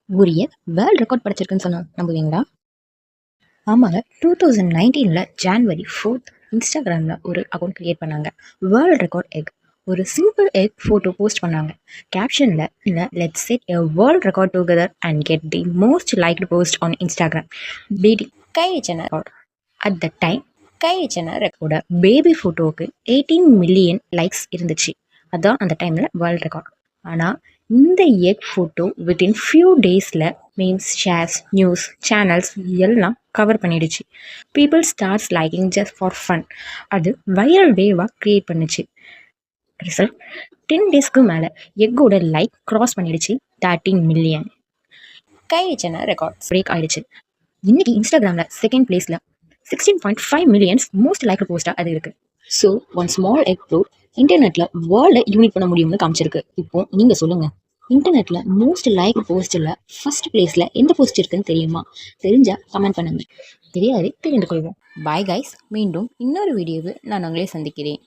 உரிய world record படிச்சிருக்குன்னு சொன்னா நம்புவீங்களா? ஆமாங்க. 2019ல ஜான்வரி 4th இன்ஸ்டாகிராமில் ஒரு அக்கௌண்ட் கிரியேட் பண்ணாங்க. World record egg. ஒரு சிம்பிள் எக் ஃபோட்டோ போஸ்ட் பண்ணாங்க. கேப்ஷனில் இல்லை let's set a world record together and get the most liked post on Instagram beating Kylie Jenner. At the time Kylie ஜெனரோட baby ஃபோட்டோவுக்கு 18 million likes இருந்துச்சு. அதான் அந்த டைமில் வேர்ல்ட் ரெக்கார்ட். ஆனால் இந்த எக் ஃபோட்டோ வித்தின் ஃபியூ டேஸில் மீம்ஸ், ஷேர்ஸ், நியூஸ் சேனல்ஸ் எல்லாம் கவர் பண்ணிடுச்சு. People starts liking just for fun. அது வைரல் வேவாக க்ரியேட் பண்ணுச்சு. ரிசல்ட் 10 டேஸ்க்கு மேலே எக்கோட லைக் க்ராஸ் பண்ணிடுச்சு 13 மில்லியன். கைலி ஜெனர் ரெக்கார்ட் பிரேக் ஆயிடுச்சு. இன்னைக்கு இன்ஸ்டாகிராமில் செகண்ட் பிளேஸில் 16.5 மில்லியன்ஸ் மோஸ்ட் லைக் போஸ்ட்டாக அது இருக்குது. So one small egg bro இன்டர்நெட்டில் வேர்ல்டை யூனிட் பண்ண முடியும்னு காமிச்சிருக்கு. இப்போ நீங்கள் சொல்லுங்கள், இன்டர்நெட்டில் மோஸ்ட் லைக் போஸ்ட்டில் ஃபர்ஸ்ட் பிளேஸில் எந்த போஸ்ட் இருக்குன்னு தெரியுமா? தெரிஞ்சால் கமெண்ட் பண்ணுங்கள். தெரியாது தெரிந்து கொள்வோம். Bye guys. மீண்டும் இன்னொரு வீடியோவில் நான் உங்களை சந்திக்கிறேன்.